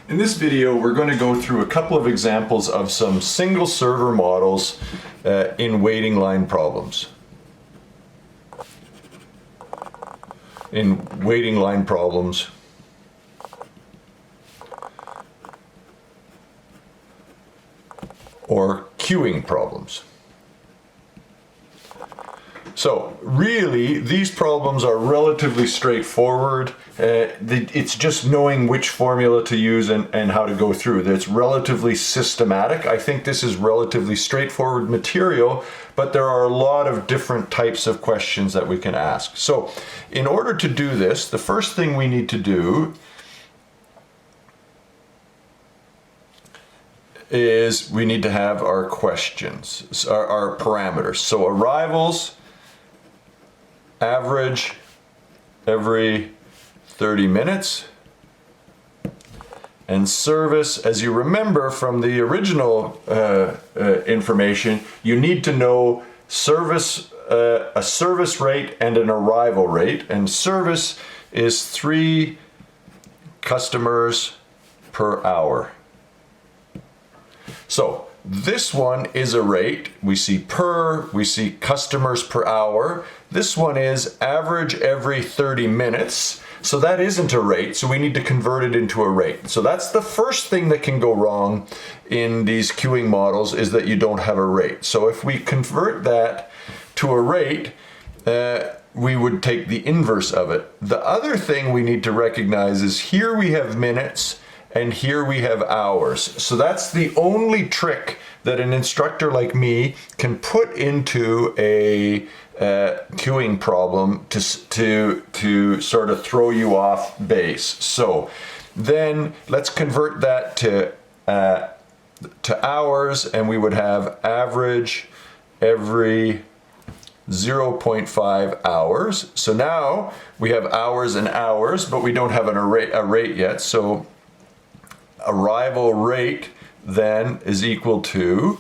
In this video, we're going to go through a couple of examples of some single server models in waiting line problems. Or queuing problems. So really, these problems are relatively straightforward. It's just knowing which formula to use and how to go through. It's relatively systematic. I think this is relatively straightforward material, but there are a lot of different types of questions that we can ask. So in order to do this, the first thing we need to do is we need to have our questions, our parameters. So arrivals, average every 30 minutes, and service, as you remember from the original information, you need to know service, a service rate and an arrival rate, and service is 3 customers per hour. So this one is a rate. We see customers per hour. This one is average every 30 minutes. So that isn't a rate, so we need to convert it into a rate. So that's the first thing that can go wrong in these queuing models, is that you don't have a rate. So if we convert that to a rate, we would take the inverse of it. The other thing we need to recognize is here we have minutes and here we have hours. So that's the only trick that an instructor like me can put into a queuing problem to sort of throw you off base. So then let's convert that to hours, and we would have average every 0.5 hours. So now we have hours and hours, but we don't have a rate yet. So arrival rate then is equal to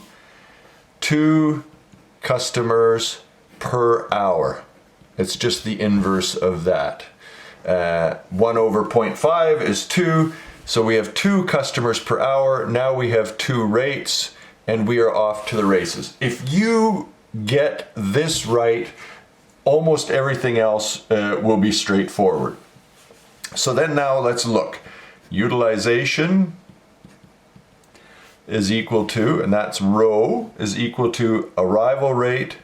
2 customers per hour. It's just the inverse of that. 1 over 0.5 is 2, so we have 2 customers per hour. Now we have 2 rates, and we are off to the races. If you get this right, almost everything else will be straightforward. So then now let's look. Utilization is equal to, and that's rho, is equal to arrival rate.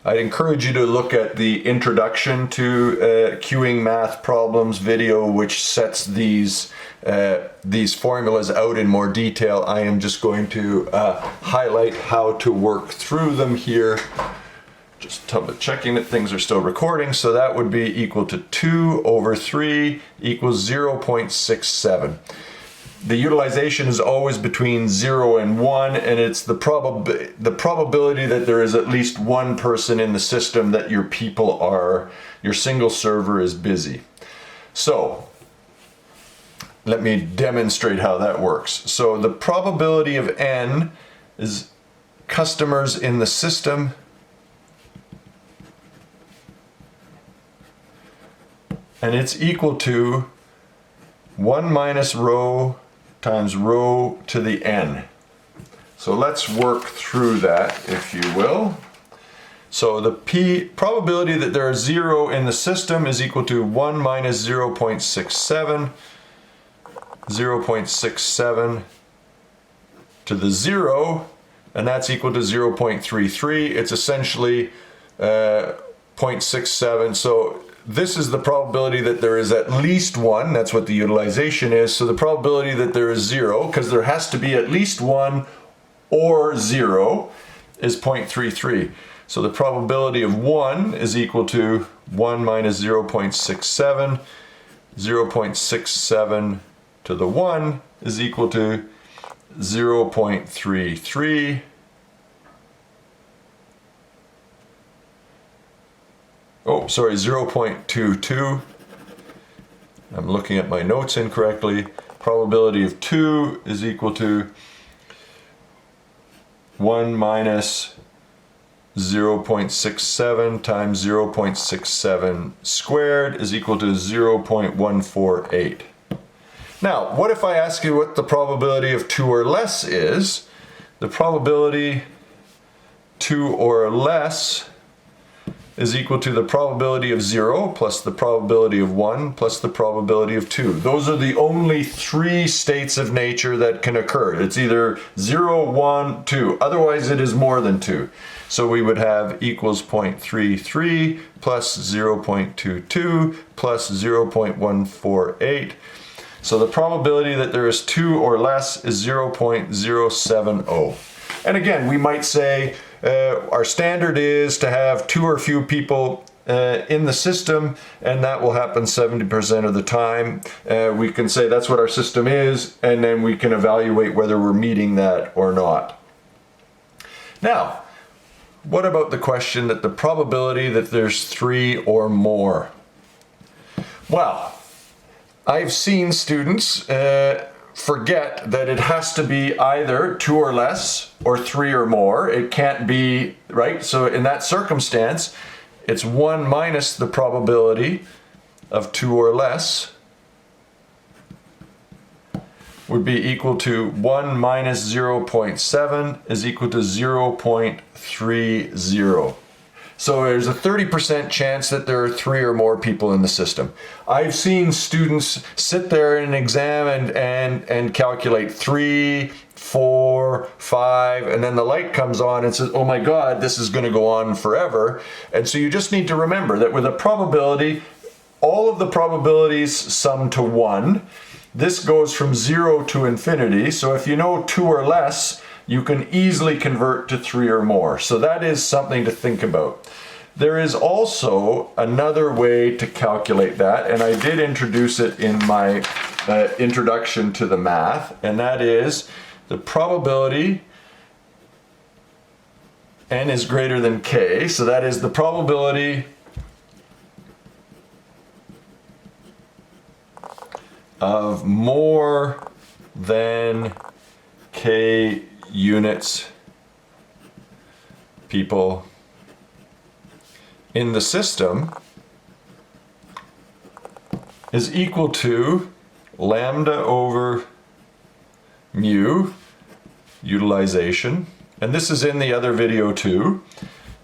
I'd encourage you to look at the introduction to queuing math problems video, which sets these formulas out in more detail. I am just going to highlight how to work through them here. Just checking that things are still recording. So that would be equal to 2 over 3 equals 0.67. The utilization is always between 0 and 1, and it's the probability that there is at least one person in the system that your single server is busy. So let me demonstrate how that works. So the probability of n is customers in the system and it's equal to 1 minus rho times rho to the n. So let's work through that, if you will. So the probability that there is 0 in the system is equal to 1 minus 0.67, 0.67 to the 0, and that's equal to 0.33. It's essentially 0.67. So this is the probability that there is at least 1, that's what the utilization is. So the probability that there is 0, because there has to be at least 1 or 0, is 0.33. So the probability of 1 is equal to 1 minus 0.67. 0.67 to the 1 is equal to 0.33. Oh, sorry, 0.22. I'm looking at my notes incorrectly. Probability of 2 is equal to 1 minus 0.67 times 0.67 squared is equal to 0.148. Now, what if I ask you what the probability of 2 or less is? The probability 2 or less is equal to the probability of 0 plus the probability of 1 plus the probability of 2. Those are the only 3 states of nature that can occur. It's either 0, 1, 2. Otherwise, it is more than 2. So we would have equals 0.33 plus 0.22 plus 0.148. So the probability that there is 2 or less is 0.070. And again, we might say our standard is to have 2 or few people in the system, and that will happen 70% of the time. We can say that's what our system is, and then we can evaluate whether we're meeting that or not. Now, what about the question that the probability that there's 3 or more? Well, I've seen students forget that it has to be either 2 or less or 3 or more. It can't be, right? So in that circumstance, it's 1 minus the probability of 2 or less would be equal to 1 minus 0.7 is equal to 0.30. So there's a 30% chance that there are 3 or more people in the system. I've seen students sit there in an exam and calculate 3, 4, 5, and then the light comes on and says, oh my God, this is going to go on forever. And so you just need to remember that with a probability, all of the probabilities sum to 1. This goes from 0 to infinity. So if you know 2 or less, you can easily convert to 3 or more. So that is something to think about. There is also another way to calculate that, and I did introduce it in my introduction to the math, and that is the probability n is greater than k, so that is the probability of more than k units people in the system is equal to lambda over mu, utilization, and this is in the other video too,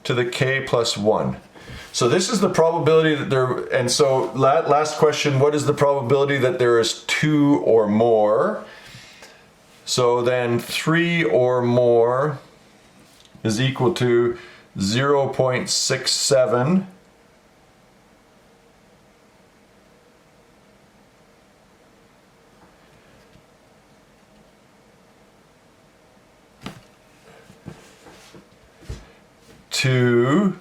to the k plus 1. So this is the probability that there, and so last question, what is the probability that there is 2 or more? So then 3 or more is equal to 0.67 to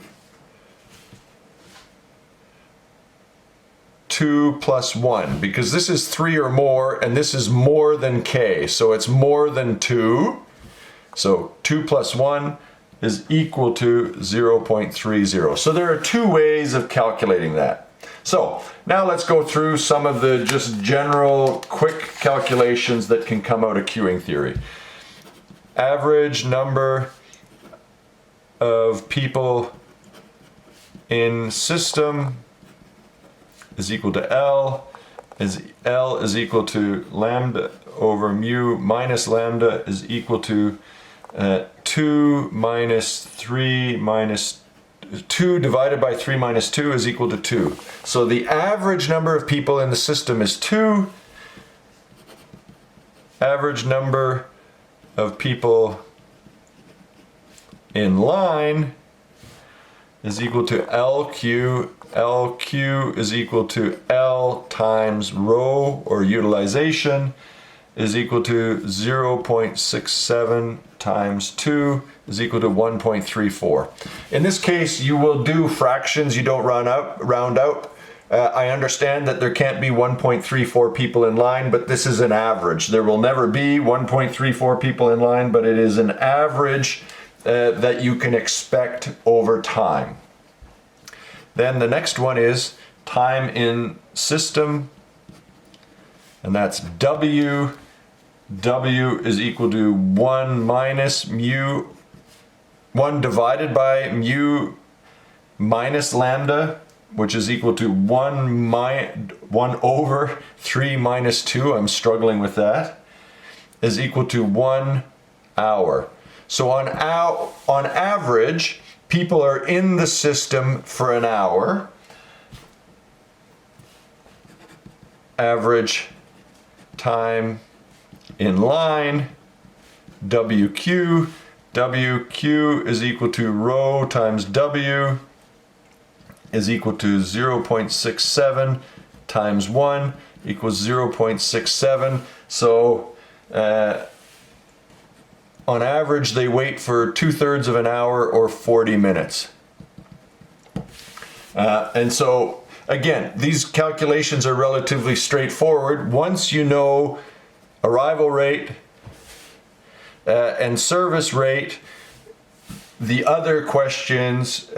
2 plus 1, because this is 3 or more and this is more than k, so it's more than 2. So 2 plus 1 is equal to 0.30. So there are 2 ways of calculating that. So now let's go through some of the just general quick calculations that can come out of queuing theory. Average number of people in system is equal to L is equal to lambda over mu minus lambda is equal to 2 minus 3 minus 2 divided by 3 minus 2 is equal to 2. So the average number of people in the system is 2. Average number of people in line is equal to LQ. LQ is equal to L times rho, or utilization, is equal to 0.67 times 2 is equal to 1.34. In this case, you will do fractions, you don't round out. I understand that there can't be 1.34 people in line, but this is an average. There will never be 1.34 people in line, but it is an average that you can expect over time. Then the next one is time in system, and that's W. W is equal to 1 minus mu, 1 divided by mu minus lambda which is equal to 1 over 3 minus 2, I'm struggling with that, is equal to 1 hour. So on average, people are in the system for an hour. Average time in line, WQ. WQ is equal to rho times W is equal to 0.67 times 1 equals 0.67. So on average, they wait for 2/3 of an hour or 40 minutes. And so, again, these calculations are relatively straightforward. Once you know arrival rate and service rate, the other questions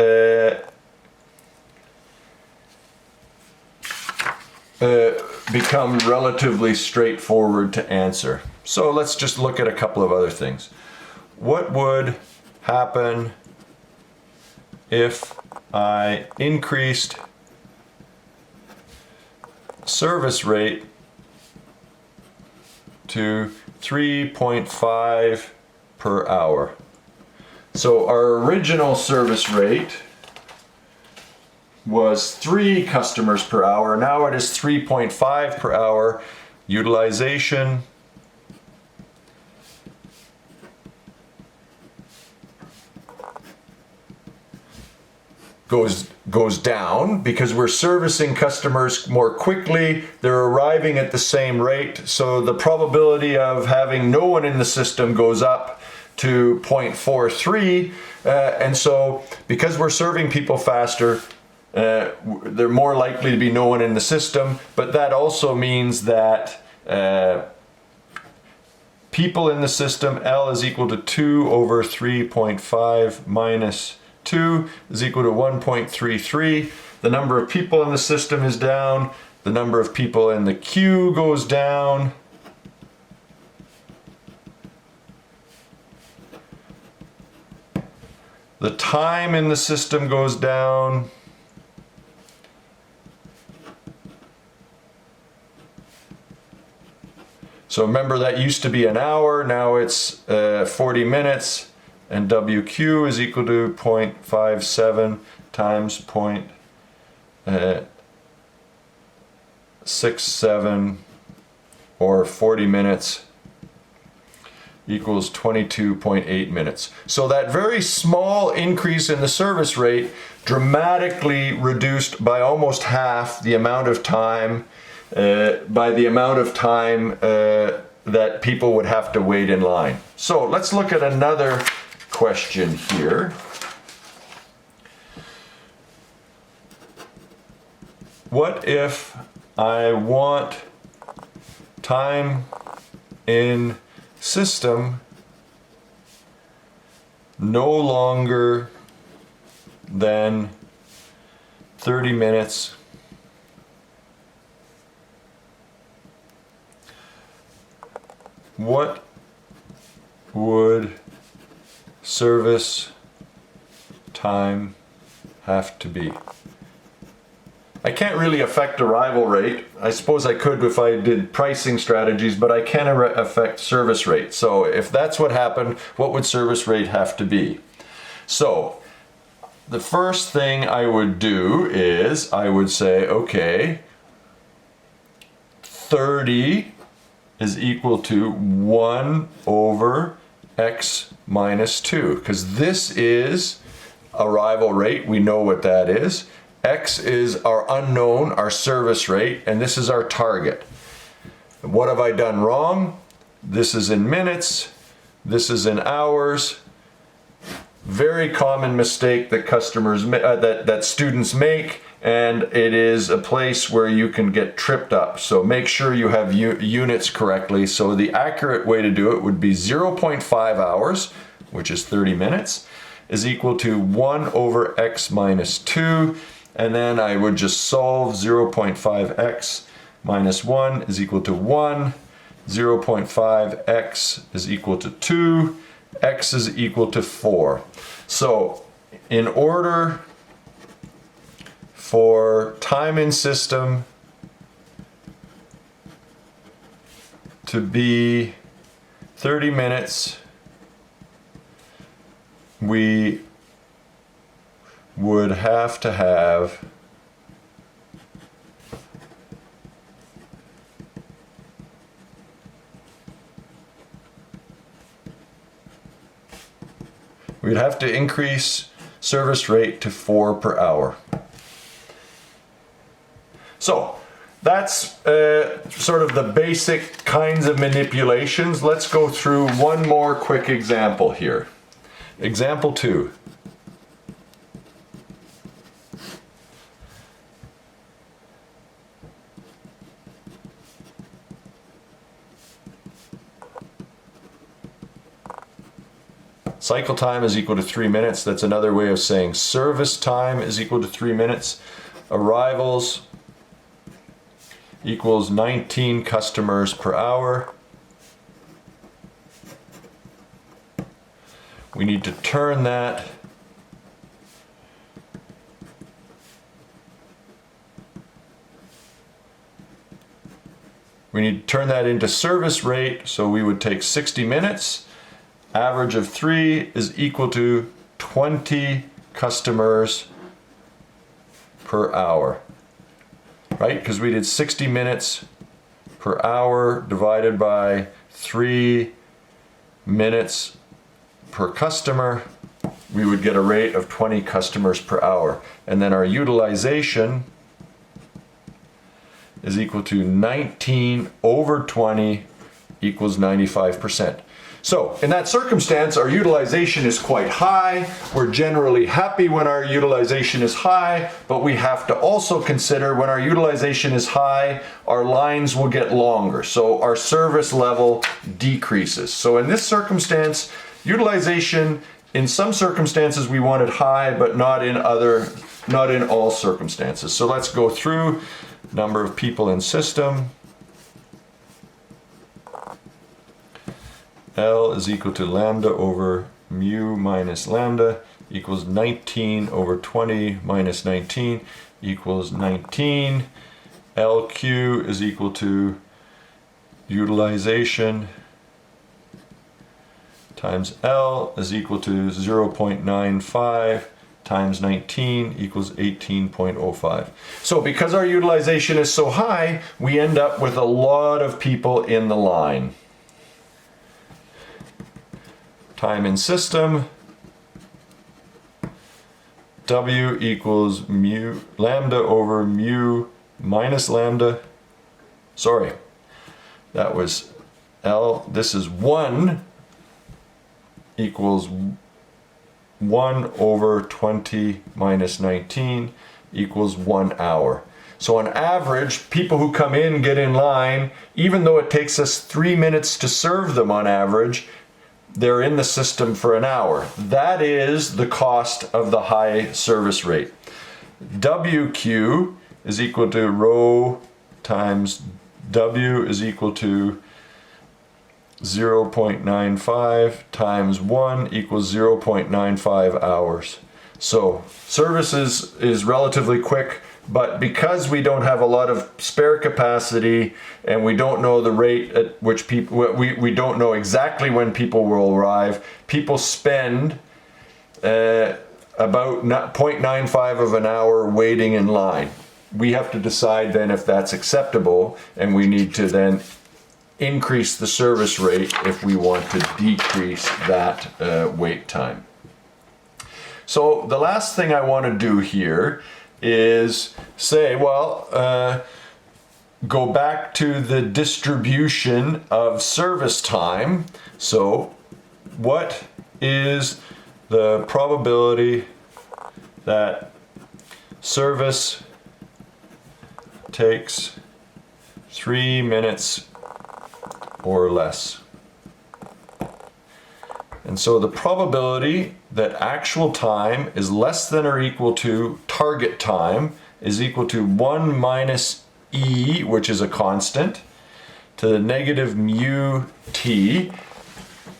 become relatively straightforward to answer. So let's just look at a couple of other things. What would happen if I increased service rate to 3.5 per hour? So our original service rate was 3 customers per hour. Now it is 3.5 per hour. Utilization goes down because we're servicing customers more quickly. They're arriving at the same rate. So the probability of having no one in the system goes up to 0.43. And so because we're serving people faster, they're more likely to be no one in the system. But that also means that people in the system, L is equal to 2 over 3.5 minus 2 is equal to 1.33. The number of people in the system is down. The number of people in the queue goes down. The time in the system goes down. So remember that used to be an hour, now it's 40 minutes. And WQ is equal to 0.57 times 0.67 or 40 minutes equals 22.8 minutes. So that very small increase in the service rate dramatically reduced by almost half the amount of time, that people would have to wait in line. So let's look at another question here. What if I want time in system no longer than 30 minutes what would service time have to be? I can't really affect arrival rate. I suppose I could if I did pricing strategies, but I can't affect service rate. So if that's what happened, what would service rate have to be? So the first thing I would do is I would say, okay, 30 is equal to 1 over x minus 2, because this is arrival rate. We know what that is. X is our unknown, our service rate, and this is our target. What have I done wrong? This is in minutes, this is in hours. Very common mistake that that students make, and it is a place where you can get tripped up. So make sure you have units correctly. So the accurate way to do it would be 0.5 hours, which is 30 minutes, is equal to 1 over x minus 2. And then I would just solve 0.5x minus 1 is equal to 1. 0.5x is equal to 2. X is equal to 4. So in order for time in system to be 30 minutes, we would have to have increase service rate to 4 per hour. So that's sort of the basic kinds of manipulations. Let's go through one more quick example here. Example 2. Cycle time is equal to 3 minutes. That's another way of saying service time is equal to 3 minutes. Arrivals equals 19 customers per hour. We need to turn that into service rate, so we would take 60 minutes. Average of 3 is equal to 20 customers per hour, right? Because we did 60 minutes per hour divided by 3 minutes per customer, we would get a rate of 20 customers per hour. And then our utilization is equal to 19 over 20 equals 95%. So in that circumstance, our utilization is quite high. We're generally happy when our utilization is high, but we have to also consider when our utilization is high, our lines will get longer. So our service level decreases. So in this circumstance, utilization, in some circumstances we want it high, but not in all circumstances. So let's go through number of people in system. L is equal to lambda over mu minus lambda equals 19 over 20 minus 19 equals 19. LQ is equal to utilization times L is equal to 0.95 times 19 equals 18.05. So because our utilization is so high, we end up with a lot of people in the line. Time in system, W equals mu lambda over mu minus lambda. Sorry, that was L. This is 1 equals 1 over 20 minus 19 equals 1 hour. So on average, people who come in get in line, even though it takes us 3 minutes to serve them on average, they're in the system for an hour. That is the cost of the high service rate. WQ is equal to rho times W is equal to 0.95 times 1 equals 0.95 hours. So service is relatively quick, but because we don't have a lot of spare capacity and we don't know the rate at which people, we don't know exactly when people will arrive, people spend about 0.95 of an hour waiting in line. We have to decide then if that's acceptable, and we need to then increase the service rate if we want to decrease that wait time. So the last thing I want to do here is say, well, go back to the distribution of service time. So what is the probability that service takes 3 minutes or less? And so the probability that actual time is less than or equal to target time is equal to 1 minus E, which is a constant, to the negative mu t.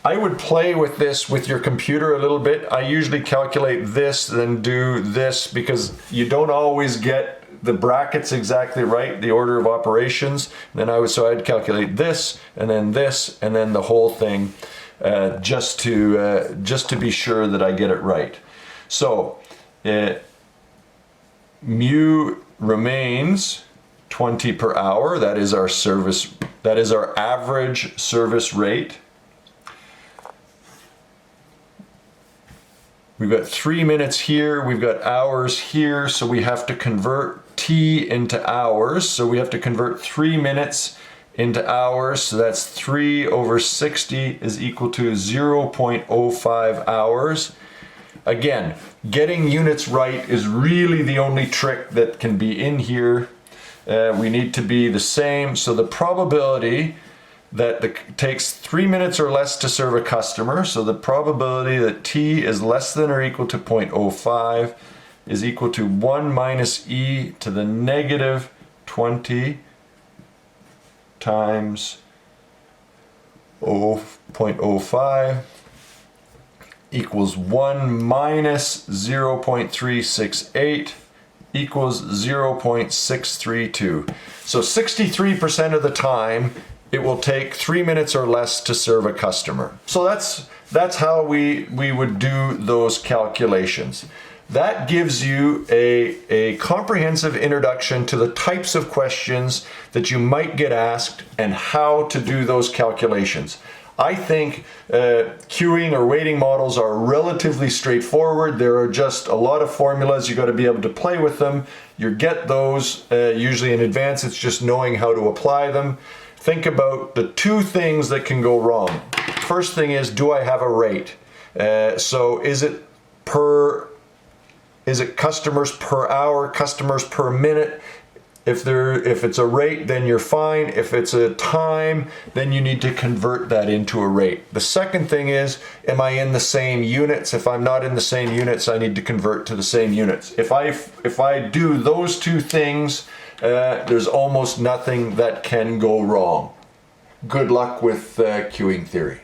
I would play with this with your computer a little bit. I usually calculate this, then do this, because you don't always get the brackets exactly right, the order of operations. And then I'd calculate this, and then the whole thing, just to be sure that I get it right. So mu remains 20 per hour. That is our service. That is our average service rate. We've got 3 minutes here, we've got hours here, so we have to convert T into hours. So we have to convert 3 minutes into hours. So that's 3 over 60 is equal to 0.05 hours. Again, getting units right is really the only trick that can be in here. We need to be the same. So the probability that it takes 3 minutes or less to serve a customer, so the probability that T is less than or equal to 0.05 is equal to 1 minus e to the negative 20 times 0.05 equals 1 minus 0.368 equals 0.632. So 63% of the time it will take 3 minutes or less to serve a customer. So that's how we would do those calculations. That gives you a comprehensive introduction to the types of questions that you might get asked and how to do those calculations. I think queuing or waiting models are relatively straightforward. There are just a lot of formulas. You got to be able to play with them. You get those usually in advance. It's just knowing how to apply them. Think about the two things that can go wrong. First thing is, do I have a rate? So is it customers per hour, customers per minute? If it's a rate, then you're fine. If it's a time, then you need to convert that into a rate. The second thing is, am I in the same units? If I'm not in the same units, I need to convert to the same units. If I do those two things, there's almost nothing that can go wrong. Good luck with queuing theory.